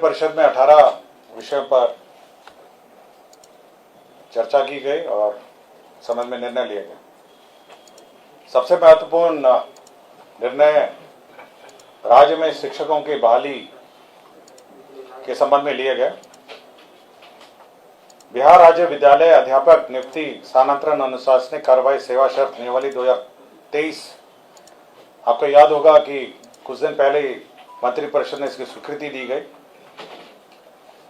मंत्रिपरिषद में 18 विषयों पर चर्चा की गई और समझ में निर्णय लिए गए। सबसे महत्वपूर्ण निर्णय राज्य में शिक्षकों की बहाली के संबंध में लिए गए। बिहार राज्य विद्यालय अध्यापक नियुक्ति स्थानांतरण अनुशासनिक कार्रवाई सेवा शर्त नियमावली 2023, आपको याद होगा कि कुछ दिन पहले ही मंत्रिपरिषद ने इसकी स्वीकृति दी गई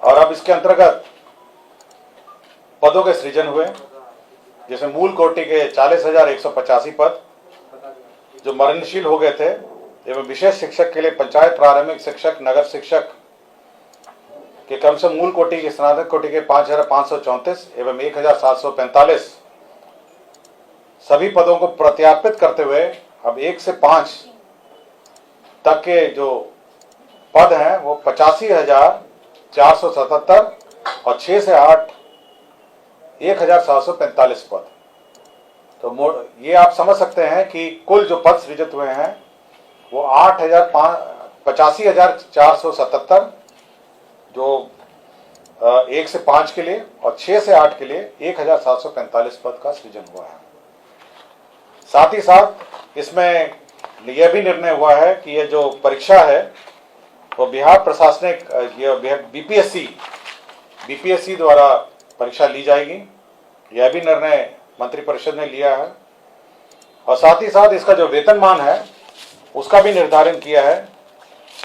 और अब इसके अंतर्गत पदों के सृजन हुए, जिसमें मूल कोटि के 40,185 पद जो मरणशील हो गए थे एवं विशेष शिक्षक के लिए पंचायत प्रारंभिक शिक्षक नगर शिक्षक के क्रम से मूल कोटि के स्नातक कोटि के 5,534 एवं 1,745 सभी पदों को प्रत्यार्पित करते हुए अब 1 से 5 तक के जो पद हैं वो 85,477 और 6 से 8 1,745 पद। तो ये आप समझ सकते हैं कि कुल जो पद सृजित हुए हैं वो 85,477 जो 1 से 5 के लिए और 6 से 8 के लिए 1,745 पद का सृजन हुआ है। साथ ही साथ इसमें यह भी निर्णय हुआ है कि ये जो परीक्षा है वो बिहार प्रशासनिक बीपीएससी द्वारा परीक्षा ली जाएगी। यह भी निर्णय मंत्रिपरिषद ने लिया है और साथ ही साथ इसका जो वेतनमान है उसका भी निर्धारण किया है।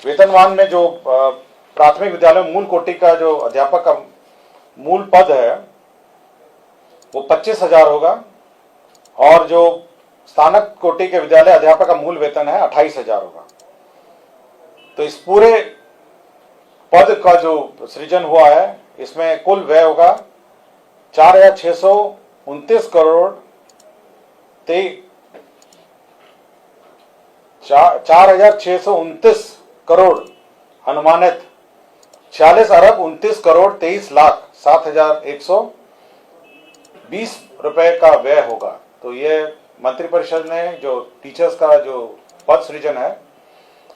वेतनमान में जो प्राथमिक विद्यालय मूल कोटि का जो अध्यापक का मूल पद है वो 25,000 होगा और जो स्नातक कोटि के विद्यालय अध्यापक का मूल वेतन है 28,000 होगा। तो इस पूरे पद का जो सृजन हुआ है इसमें कुल व्यय होगा 4,629 करोड़ 4,629 करोड़ अनुमानित 46 अरब 29 करोड़ 23 लाख 7,120 रुपए का व्यय होगा। तो ये मंत्रिपरिषद ने जो टीचर्स का जो पद सृजन है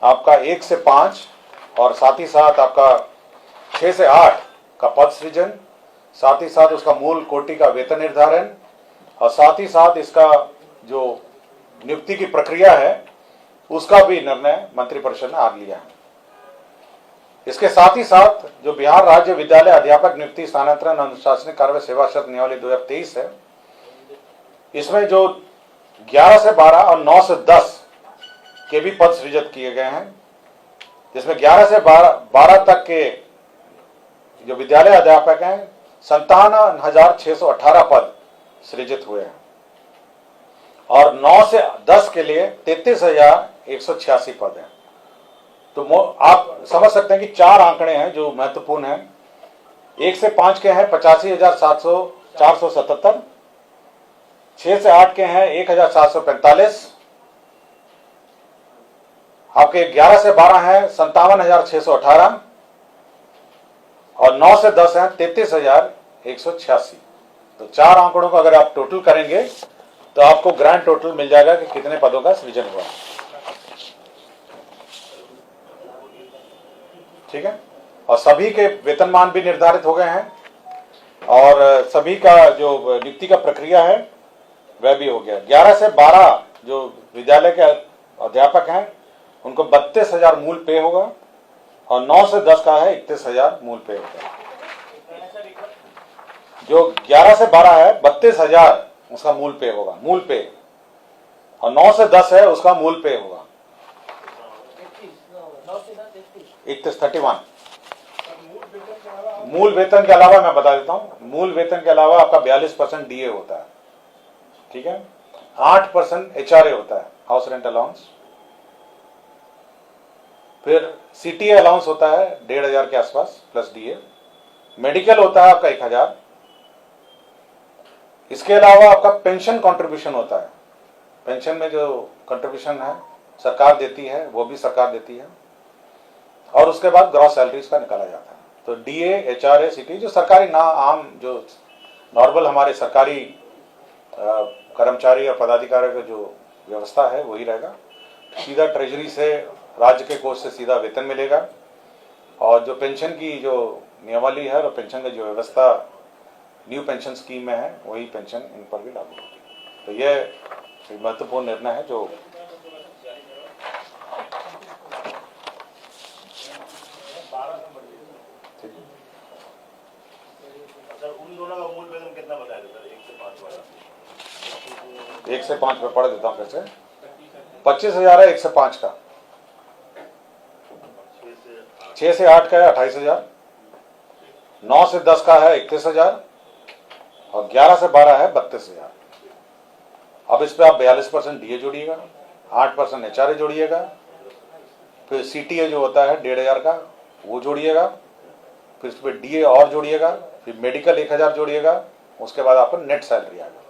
आपका 1 से 5 और साथ ही साथ आपका 6 से 8 का पद सृजन, साथ ही साथ उसका मूल कोटि का वेतन निर्धारण और साथ ही साथ इसका जो नियुक्ति की प्रक्रिया है उसका भी निर्णय मंत्रिपरिषद ने आज लिया है। इसके साथ ही साथ जो बिहार राज्य विद्यालय अध्यापक नियुक्ति स्थानांतरण अनुशासनिक कार्रवाई सेवा शर्त नियमावली 2023 है, इसमें जो 11 से 12 और 9 से 10 के भी पद सृजित किए गए हैं, जिसमें 11 से 12 तक के जो विद्यालय अध्यापक हैं 57,618 पद सृजित हुए हैं और 9 से 10 के लिए 33,186 पद हैं। तो आप समझ सकते हैं कि 4 आंकड़े हैं जो महत्वपूर्ण हैं। 1 से 5 के हैं 85,477, 6 से 8 के हैं 1,745, आपके 11 से 12 हैं 57,618 और 9 से 10 हैं 33,186। तो 4 आंकड़ों को अगर आप टोटल करेंगे तो आपको ग्रैंड टोटल मिल जाएगा कि कितने पदों का सृजन हुआ। ठीक है, और सभी के वेतनमान भी निर्धारित हो गए हैं और सभी का जो नियुक्ति का प्रक्रिया है वह भी हो गया। 11 से 12 जो विद्यालय के अध्यापक हैं उनको 32,000 मूल पे होगा और 9 से 10 का है 31,000 मूल पे होगा। जो 11 से 12 है 32,000 उसका मूल पे होगा, मूल पे, और 9 से 10 है उसका मूल पे होगा 31 मूल वेतन के अलावा मैं बता देता हूं, मूल वेतन के अलावा आपका 42% डीए होता है। ठीक है, 8% एचआरए होता है, हाउस रेंट अलाउंस, फिर सीटीए अलाउंस होता है 1,500 के आसपास प्लस डीए, मेडिकल होता है आपका 1,000। इसके अलावा आपका पेंशन कंट्रीब्यूशन होता है, पेंशन में जो कंट्रीब्यूशन है सरकार देती है वो भी सरकार देती है और उसके बाद ग्रॉस सैलरीज का निकाला जाता है। तो डीए एचआरए सीटी जो सरकारी ना आम जो नॉर्मल हमारे सरकारी कर्मचारी और पदाधिकारी का जो व्यवस्था है वही रहेगा। सीधा ट्रेजरी से राज्य के कोष से सीधा वेतन मिलेगा और जो पेंशन की जो नियमावली है और पेंशन की जो व्यवस्था न्यू पेंशन स्कीम में है वही पेंशन इन पर भी लागू होगी। तो ये एक महत्वपूर्ण निर्णय है जो उन दोनों का मूल वेतन कितना बताया था सर? 1 से 5 वाला 1 से 5 में पढ़ देता हूँ फिर से। 25,000 है 1 से 5 का, 6 से 8 का है 28,000, 9 से 10 का है 31,000 और 11 से 12 है 32,000। अब इस पे आप 42% डीए जोड़िएगा, 8% एचआरए जोड़िएगा, फिर सीटीए जो होता है 1,500 का वो जोड़िएगा, फिर इस पे डीए और जोड़िएगा, फिर मेडिकल 1,000 जोड़िएगा, उसके बाद आपको नेट सैलरी आएगा।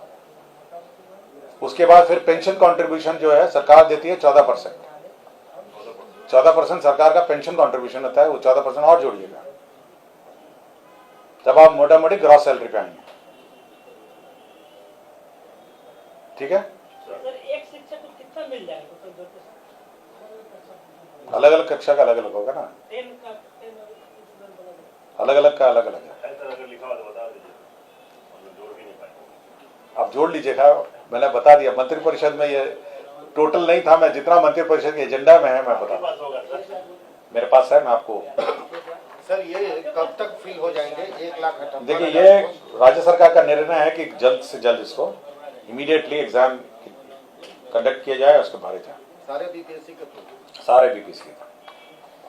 उसके बाद फिर पेंशन कंट्रीब्यूशन जो है सरकार देती है 14%। 14% सरकार का पेंशन कंट्रीब्यूशन होता है, वो 14% और जोड़िएगा, तब आप मोटा मोटी ग्रॉस सैलरी पे आएंगे। ठीक है, सर एक शिक्षक को कितना मिल जाएगा? अलग अलग कक्षा का अलग अलग होगा ना, अलग अलग का अलग अलग है। अगर लिखा हुआ तो बता दीजिए, हम लोग जोड़ भी नहीं पाएंगे। आप जोड़ लीजिएगा, मैंने बता दिया मंत्रि परिषद में ये टोटल नहीं था, मैं जितना मंत्रि परिषद के एजेंडा में है मैं बता, मेरे पास है, मैं आपको। सर ये कब तक फ्री हो जाएंगे 1,78,000? देखिए ये राज्य सरकार का निर्णय है कि जल्द से जल्द इसको इमीडिएटली एग्जाम कंडक्ट किया जाए, उसके बारे जाए सारे बीपीएससी के थ्रू सारे बीपीएससी का।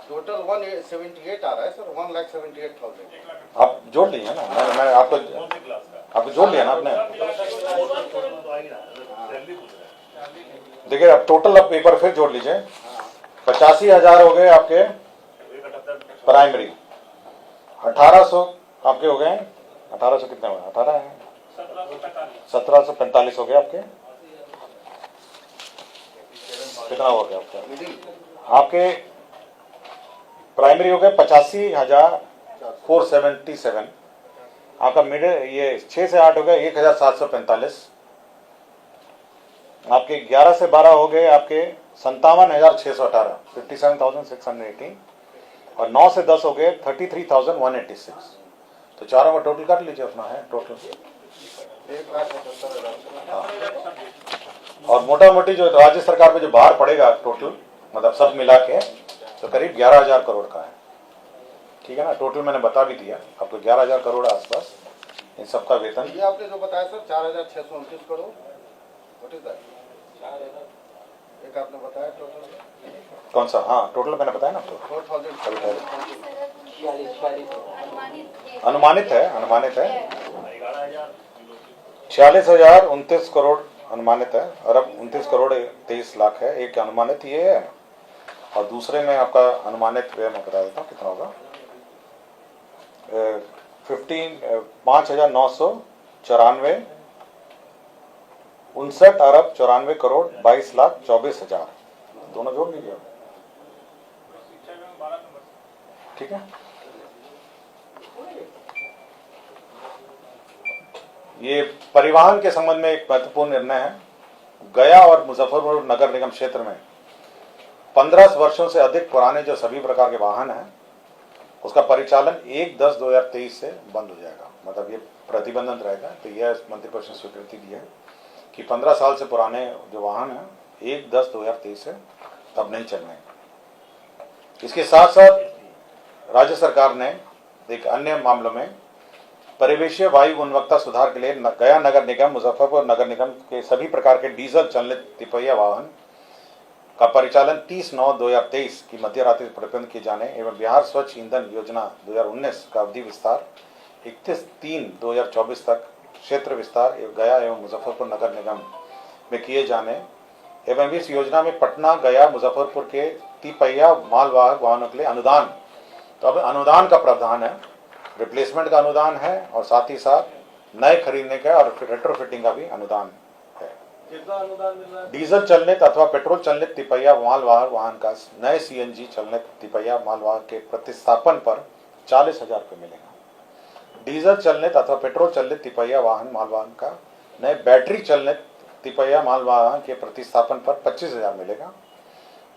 टोटल 178 आ रहा है सर, 1,78,000। आप जोड़ लीजिए ना, मैं आपको जोड़ लिया ना आपने। देखिए अब टोटल अब एक बार फिर जोड़ लीजिए, 85,000 हो गए आपके प्राइमरी, 1,800 आपके हो गए, 1,800 कितने हुए? 18 है, 1,745 हो गए आपके। कितना हो गया आपके प्राइमरी हो गए 85,477। आपका मिडिल ये 6 से 8 हो गया 1,745। आपके 11 से 12 हो गए आपके 57,618, 57,618 और 9 से 10 हो गए 33,186। तो चारों का टोटल कर लीजिए, अपना है टोटल 1,78,000। और मोटा मोटी जो राज्य सरकार पे जो भार पड़ेगा टोटल मतलब सब मिला के तो करीब 11,000 करोड़ का है। ठीक है ना, टोटल मैंने बता भी दिया आपको, 11,000 करोड़ आसपास इन सबका वेतन। ये आपने जो बताया sir 4,629 crore, what is that? एक आपने बताया टोटल कौन सा? हाँ टोटल मैंने बताया ना आपको, 4,000 अनुमानित है 46,029 करोड़ अनुमानित है, अरब 29 करोड़ 23 लाख है, एक अनुमानित ये है और दूसरे में आपका अनुमानित मैं बता देता हूँ कितना होगा। 5,994 59 अरब 94 करोड़ 22 लाख 24,000, दोनों जोड़ लीजिए। ठीक है, ये परिवहन के संबंध में एक महत्वपूर्ण निर्णय है। गया और मुजफ्फरपुर नगर निगम क्षेत्र में 15 वर्षों से अधिक पुराने जो सभी प्रकार के वाहन हैं उसका परिचालन 1/10/2023 से बंद हो जाएगा, मतलब ये प्रतिबंधित रहेगा। तो यह मंत्रिपरिषद ने स्वीकृति दी है कि 15 साल से पुराने जो वाहन हैं 1/10/2023 से तब नहीं चलने। इसके साथ साथ राज्य सरकार ने एक अन्य मामलों में परिवेशीय वायु गुणवत्ता सुधार के लिए गया नगर निगम मुजफ्फरपुर नगर निगम के सभी प्रकार के डीजल चालित तिपहिया वाहन का परिचालन 30/9/2023 की मध्य रात्रि प्रतिबंध किए जाने एवं बिहार स्वच्छ ईंधन योजना 2019 का अवधि विस्तार 31/3/2024 तक क्षेत्र विस्तार एवं गया एवं मुजफ्फरपुर नगर निगम में किए जाने एवं इस योजना में पटना गया मुजफ्फरपुर के तिपहिया मालवाहक वाहनों के लिए अनुदान, तो अब अनुदान का प्रावधान है, रिप्लेसमेंट का अनुदान है और साथ ही साथ नए खरीदने का और रेट्रोफिटिंग का भी अनुदान है। कितना अनुदान मिल रहा है? डीजल चलनित अथवा पेट्रोल चलनित तिपहिया मालवाहक वाहन का नए सीएनजी चलनित तिपहिया मालवाहक के प्रतिस्थापन पर 40,000 रुपये मिलेगा। डीजल चलनित अथवा पेट्रोल चलनित तिपहिया वाहन मालवाहन का नए बैटरी चलनित तिपहिया मालवाहन के प्रतिस्थापन पर 25,000 मिलेगा।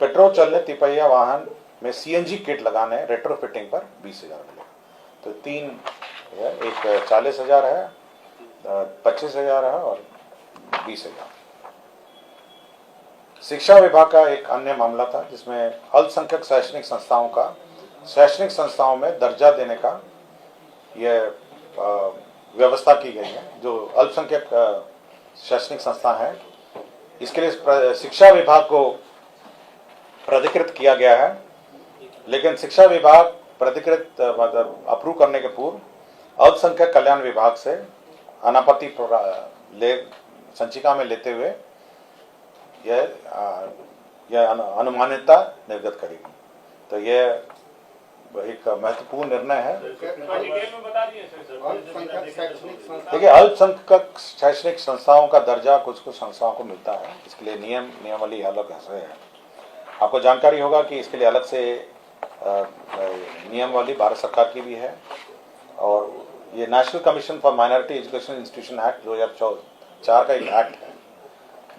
पेट्रोल चलनित तिपहिया वाहन में CNG किट लगाने रेट्रोफिटिंग पर 20,000 मिलेगा। तो 3 है, एक 40,000 है, 25,000 है और 20,000। शिक्षा विभाग का एक अन्य मामला था जिसमें अल्पसंख्यक शैक्षणिक संस्थाओं में दर्जा देने का यह व्यवस्था की गई है। जो अल्पसंख्यक शैक्षणिक संस्था है इसके लिए शिक्षा विभाग को प्राधिकृत किया गया है, लेकिन शिक्षा विभाग प्राधिकृत मतलब अप्रूव करने के पूर्व अल्पसंख्यक कल्याण विभाग से अनापत्ति संचिका में लेते हुए यह अनुमान्यता निर्गत करेगी। तो यह एक महत्वपूर्ण निर्णय है। देखिए, अल्पसंख्यक शैक्षणिक संस्थाओं का दर्जा कुछ संस्थाओं को मिलता है, इसके लिए नियमावली अलग है। आपको जानकारी होगा कि इसके लिए अलग से नियमावली भारत सरकार की भी है, और ये national commission for minority education institution act 2004 का एक एक्ट है,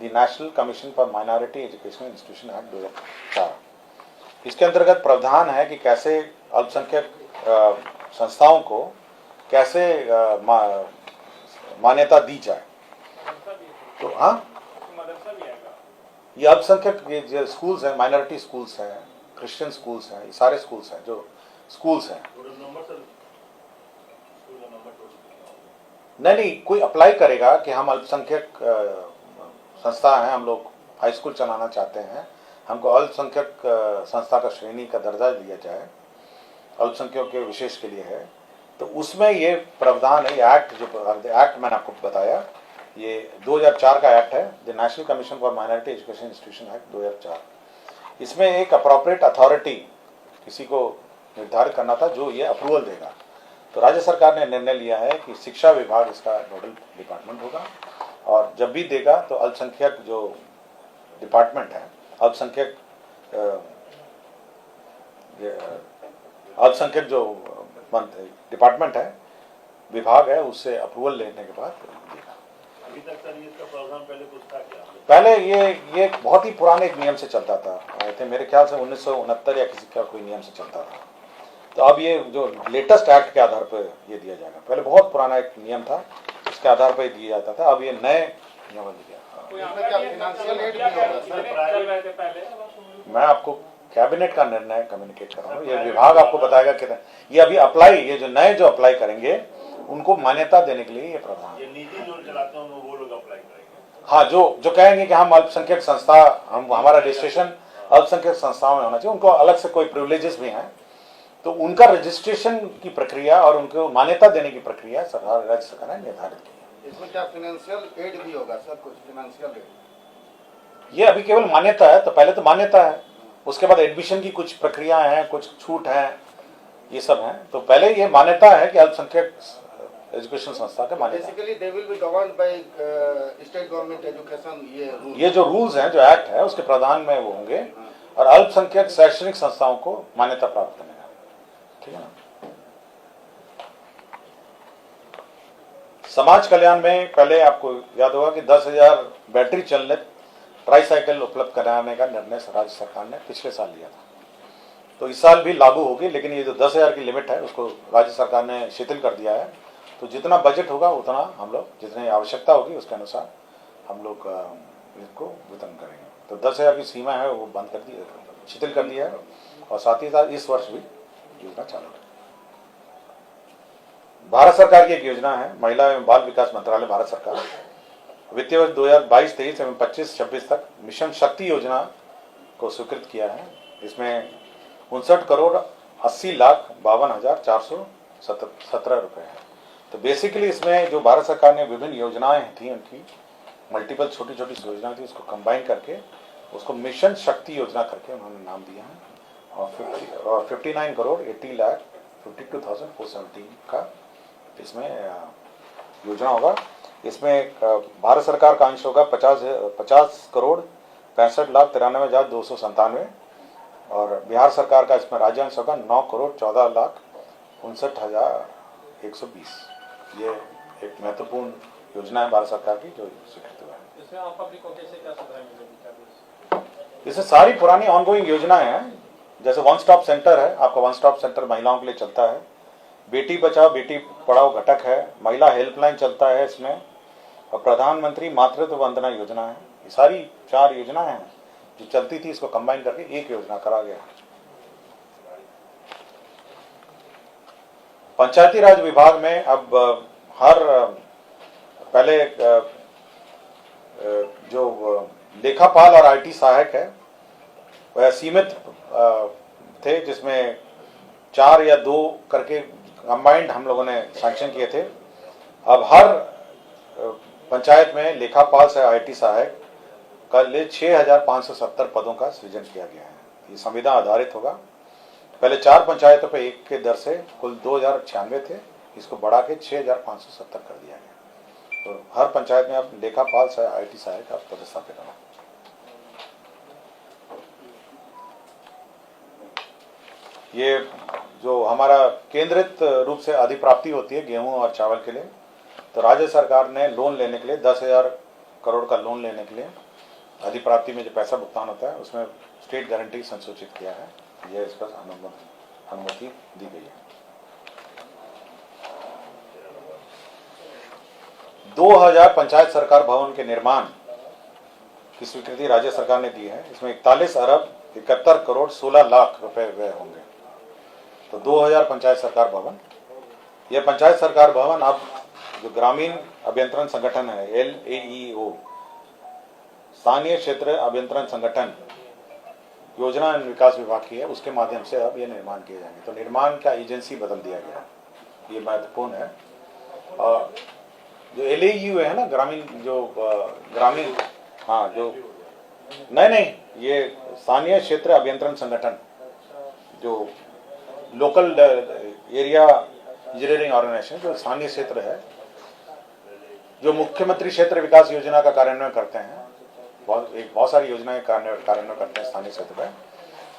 the national commission for minority education institution act 2004। इसके अंतर्गत प्रावधान है कि कैसे अल्पसंख्यक संस्थाओं को कैसे मान्यता दी जाए। तो हाँ, ये अल्पसंख्यक जो स्कूल्स हैं, माइनॉरिटी स्कूल्स हैं, क्रिश्चियन स्कूल्स हैं, ये सारे स्कूल्स हैं जो स्कूल्स हैं। नहीं, कोई अप्लाई करेगा कि हम अल्पसंख्यक संस्था हैं, हम लोग हाई स्कूल चलाना चाहते हैं, हमको अल्पसंख्यक संस्था का श्रेणी का दर्जा दिया जाए, अल्पसंख्यकों के विशेष के लिए है, तो उसमें ये प्रावधान है। ये एक्ट जो एक्ट मैंने आपको बताया, ये 2004 का एक्ट है, the national commission for minority education institution act 2004। इसमें एक अप्रोप्रिएट अथॉरिटी किसी को निर्धारित करना था जो ये अप्रूवल देगा। तो राज्य सरकार ने निर्णय लिया है कि शिक्षा विभाग इसका नोडल डिपार्टमेंट होगा, और जब भी देगा तो अल्पसंख्यक जो डिपार्टमेंट है, अल्पसंख्यक जो डिपार्टमेंट है, विभाग है, उससे अप्रूवल लेने के बाद देगा। अभी तक सर इसका प्रावधान पहले कुछ था क्या? पहले ये बहुत ही पुराने एक नियम से चलता था, मेरे ख्याल से 1969 या किसी का कोई नियम से चलता था। तो अब ये जो लेटेस्ट एक्ट के आधार पर ये दिया जाएगा, पहले बहुत पुराना एक नियम था इसके आधार पर दिया जाता था, अब ये नए नियम दिया। मैं आपको कैबिनेट का निर्णय कम्युनिकेट कर रहा हूँ, ये विभाग आपको बताएगा कि ये अभी अप्लाई, ये जो नए जो अप्लाई करेंगे उनको मान्यता देने के लिए ये प्रावधान। ये निजी जो चलाते हैं वो लोग अप्लाई करेंगे। हाँ, जो कहेंगे कि हम अल्पसंख्यक संस्था, हमारा रजिस्ट्रेशन अल्पसंख्यक संस्थाओं में होना चाहिए, उनको अलग से कोई प्रिविलेजेस भी हैं, तो उनका रजिस्ट्रेशन की प्रक्रिया और उनको मान्यता देने की प्रक्रिया सरकार, राज्य सरकार ने निर्धारित की है। इसमें क्या फाइनेंशियल एड भी होगा सर? कुछ फाइनेंशियल एड? ये अभी केवल मान्यता है, तो पहले तो मान्यता है, उसके बाद एडमिशन की कुछ प्रक्रिया है, कुछ छूट है, ये सब है। तो पहले ये मान्यता है कि अल्पसंख्यक एजुकेशन संस्था का मान्यता। Basically they will be governed by state government education. ये जो रूल्स हैं, जो एक्ट है, उसके प्रावधान में वो होंगे, और अल्पसंख्यक शैक्षणिक संस्थाओं को मान्यता प्राप्त करने का, ठीक है ना। समाज कल्याण में पहले आपको याद होगा कि 10,000 बैटरी चालित ट्राईसाइकिल उपलब्ध कराने का निर्णय राज्य सरकार ने पिछले साल लिया था, तो इस साल भी लागू होगी, लेकिन ये जो 10,000 की लिमिट है उसको राज्य सरकार ने शिथिल कर दिया है। तो जितना बजट होगा उतना हम लोग, जितनी आवश्यकता होगी उसके अनुसार हम लोग इसको वितरण करेंगे। तो 10,000 की सीमा है वो बंद कर दी, शिथिल कर दिया है, और साथ ही साथ इस वर्ष भी योजना चालू है। भारत सरकार की एक योजना है, महिला एवं बाल विकास मंत्रालय भारत सरकार, वित्तीय वर्ष 2022-23 एवं 25-26 तक मिशन शक्ति योजना को स्वीकृत किया है। इसमें 59,80,52,417 रुपए है। तो बेसिकली इसमें जो भारत सरकार ने विभिन्न योजनाएं थी, उनकी मल्टीपल छोटी छोटी योजनाएं थी, उसको कंबाइन करके उसको मिशन शक्ति योजना करके उन्होंने नाम दिया है, और 59,80,52,417 का इसमें योजना होगा। इसमें भारत सरकार का अंश होगा 50,65,63,93,297, और बिहार सरकार का इसमें राज्य अंश होगा 9,14,59,120। ये एक महत्वपूर्ण योजना है भारत सरकार की जो स्वीकृत हुआ है। इसमें आम पब्लिक को कैसे क्या सुविधाएं मिलेगी? इससे सारी पुरानी ऑनगोइंग योजनाएं हैं जैसे वन स्टॉप सेंटर है, आपका वन स्टॉप सेंटर महिलाओं के लिए चलता है, बेटी बचाओ बेटी पढ़ाओ घटक है, महिला हेल्पलाइन चलता है इसमें, और प्रधानमंत्री मातृत्व वंदना योजना है। ये सारी 4 योजनाएं हैं जो चलती थी, इसको कंबाइन करके एक योजना करा गया। पंचायती राज विभाग में अब हर पहले जो लेखापाल और आईटी सहायक है वह सीमित थे, जिसमें 4 या 2 करके कंबाइंड हम लोगों ने सैंक्शन किए थे। अब हर पंचायत में लेखापाल से आईटी सहायक का लिए 6570 पदों का सृजन किया गया है। ये संविदा आधारित होगा। पहले 4 पंचायतों पे 1 के दर से कुल 2096 थे, इसको बढ़ा के 6570 कर दिया गया। तो हर पंचायत में अब लेखापाल से आईटी सहायक आप पदस्थापित होगा। ये जो हमारा केंद्रित रूप से अधिप्राप्ति होती है गेहूं और चावल के लिए, तो राज्य सरकार ने लोन लेने के लिए 10,000 करोड़ का लोन लेने के लिए अधिप्राप्ति में जो पैसा भुगतान होता है उसमें स्टेट गारंटी संसूचित किया है। यह इस पर अनुमति दी गई है। 2000 पंचायत सरकार भवन के निर्माण की स्वीकृति राज्य सरकार ने दी है। इसमें 41 अरब 71 करोड़ 16 लाख रुपए व्यय होंगे। तो 2000 पंचायत सरकार भवन, यह पंचायत सरकार भवन अब जो ग्रामीण अभियंत्रण संगठन है LAEO, स्थानीय क्षेत्र अभियंत्रण संगठन योजना एवं विकास विभाग की है, उसके माध्यम से अब ये निर्माण किए जाएंगे। तो निर्माण का एजेंसी बदल दिया गया, ये महत्वपूर्ण है। और जो LAEO है ना, ग्रामीण हाँ जो नहीं ये स्थानीय क्षेत्र अभियंत्रण संगठन, जो लोकल एरिया इंजीनियरिंग ऑर्गेनाइजेशन, जो स्थानीय क्षेत्र है, जो मुख्यमंत्री क्षेत्र विकास योजना का कार्यान्वयन करते हैं, बहुत सारी योजनाएं कार्यान्वयन करते हैं स्थानीय क्षेत्र में,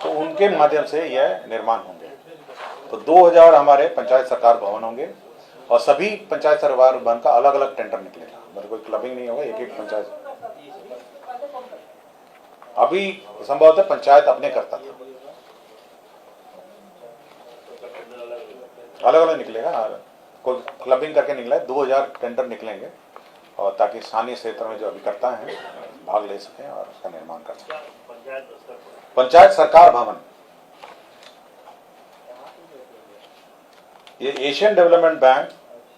तो उनके माध्यम से यह निर्माण होंगे। तो 2000 हमारे पंचायत सरकार भवन होंगे और सभी पंचायत सरकार भवन का अलग अलग टेंडर निकलेगा, मतलब कोई क्लबिंग नहीं होगा। एक पंचायत अभी संभवतः पंचायत अपने करता था, अलग अलग निकलेगा, कोई क्लबिंग करके निकला है। 2000 टेंडर निकलेंगे और ताकि स्थानीय क्षेत्र में जो अभिकर्ता हैं भाग ले सकें और उसका निर्माण कर सकें। पंचायत सरकार भवन, ये एशियन डेवलपमेंट बैंक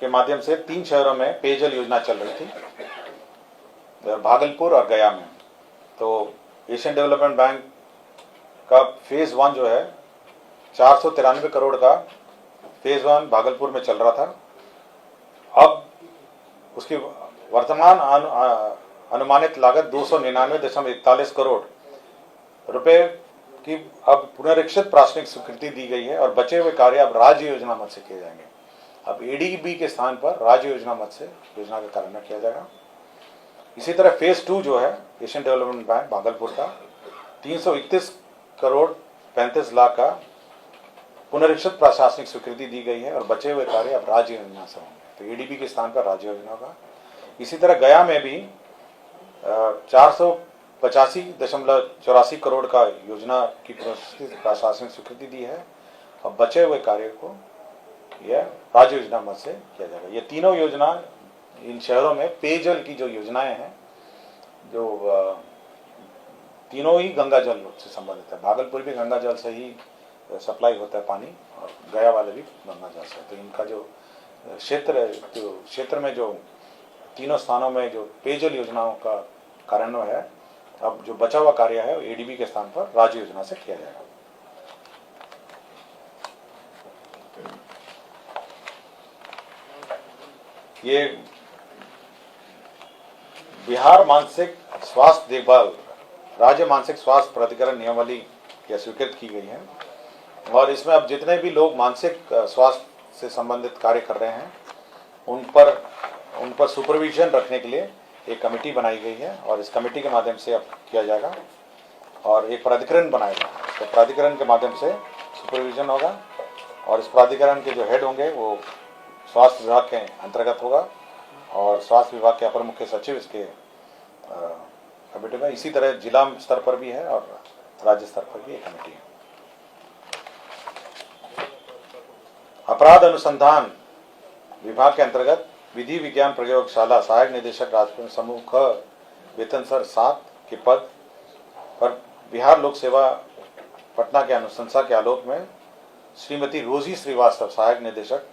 के माध्यम से 3 शहरों में पेयजल योजना चल रही थी, भागलपुर और गया में। तो एशियन डेवलपमेंट बैंक का फेज 1 जो है 493 करोड़ का फेज 1 भागलपुर में चल रहा था। अब उसकी वर्तमान अनुमानित लागत 299.41 करोड़ रुपए की अब पुनरीक्षित प्राथमिक स्वीकृति दी गई है और बचे हुए कार्य अब राज्य योजना मद से किए जाएंगे। अब ADB के स्थान पर राज्य योजना मद से योजना का कार्यान्वयन किया जाएगा। इसी तरह फेज 2 जो है एशियन डेवलपमेंट बैंक भागलपुर का 331 करोड़ 35 लाख का पुनरीक्षित प्रशासनिक स्वीकृति दी गई है और बचे हुए कार्य अब राज्य योजना से होंगे। तो ADB के स्थान पर राज्य योजना का। इसी तरह गया में भी 485.84 करोड़ का योजना की प्रशासनिक स्वीकृति दी है और बचे हुए कार्य को यह राज्य योजना मद से किया जाएगा। ये तीनों योजना इन शहरों में पेयजल की जो योजनाएं हैं, जो तीनों ही गंगा जल से संबंधित है। भागलपुर भी गंगा जल से ही सप्लाई होता है पानी और गया वाले भी गंगा जल से। तो इनका जो क्षेत्र में जो तीनों स्थानों में जो पेयजल योजनाओं का कार्यान्वयन है, अब जो बचा हुआ कार्य है ADB के स्थान पर राज्य योजना से किया जाएगा। ये बिहार मानसिक स्वास्थ्य देखभाल राज्य मानसिक स्वास्थ्य प्राधिकरण नियमावली यह स्वीकृत की गई है और इसमें अब जितने भी लोग मानसिक स्वास्थ्य से संबंधित कार्य कर रहे हैं उन पर सुपरविजन रखने के लिए एक कमेटी बनाई गई है और इस कमेटी के माध्यम से अब किया जाएगा और एक प्राधिकरण बनाया गया। तो प्राधिकरण के माध्यम से सुपरविजन होगा और इस प्राधिकरण के जो हेड होंगे वो स्वास्थ्य विभाग के अंतर्गत होगा और स्वास्थ्य विभाग के अपर मुख्य सचिव इसके कमेटी में। इसी तरह जिला स्तर पर भी है और राज्य स्तर पर भी एक कमेटी है। अपराध अनुसंधान विभाग के अंतर्गत विधि विज्ञान प्रयोगशाला सहायक निदेशक राजपुर समूह ख वेतन स्तर 7 के पद पर बिहार लोक सेवा पटना के अनुशंसा के आलोक में श्रीमती रोजी श्रीवास्तव सहायक निदेशक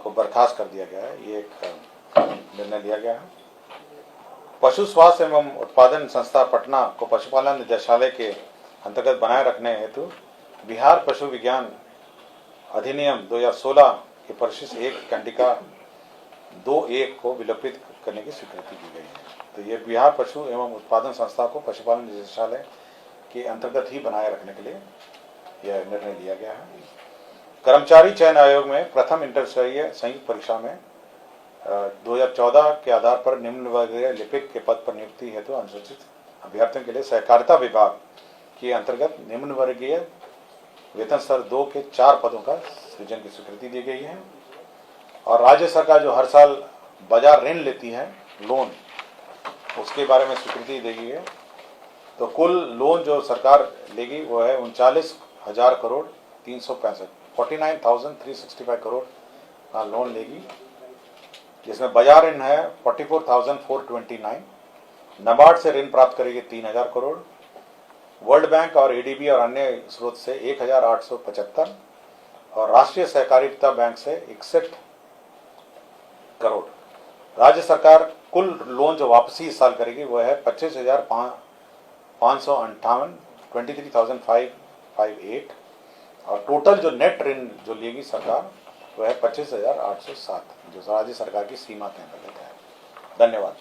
को बर्खास्त कर दिया गया है। ये एक निर्णय लिया गया है। पशु स्वास्थ्य एवं उत्पादन संस्था पटना को पशुपालन निदेशालय के अंतर्गत बनाए रखने हेतु बिहार पशु विज्ञान अधिनियम 2016 के परिशिष्ट 1 कंडिका 2(1) को विलोपित करने की स्वीकृति दी गई है। तो ये बिहार पशु एवं उत्पादन संस्था को पशुपालन निदेशालय के अंतर्गत ही बनाए रखने के लिए यह निर्णय लिया गया है। कर्मचारी चयन आयोग में प्रथम इंटर स्तरीय संयुक्त परीक्षा में 2014 के आधार पर निम्न वर्गीय लिपिक के पद पर नियुक्ति हेतु अनुसूचित अभ्यर्थियों के लिए सहकारिता विभाग के अंतर्गत निम्न वर्गीय वेतन स्तर 2 के 4 पदों का सृजन की स्वीकृति दी गई है। और राज्य सरकार जो हर साल बाजार ऋण लेती है लोन, उसके बारे में स्वीकृति दी गई है। तो कुल लोन जो सरकार लेगी वो है 39,000 करोड़ 365 49,365 करोड़ का लोन लेगी, जिसमें बाजार ऋण है 44,429, नाबार्ड से ऋण प्राप्त करेगी 3,000 करोड़, वर्ल्ड बैंक और एडीबी और अन्य स्रोत से 1,875 और राष्ट्रीय सहकारिता बैंक से 61 करोड़। राज्य सरकार कुल लोन जो वापसी इस साल करेगी वो है 25,558 23,558 और टोटल जो नेट ऋण जो लेगी सरकार वो है 25,807 जो राज्य सरकार की सीमा के अंतर्गत है। धन्यवाद।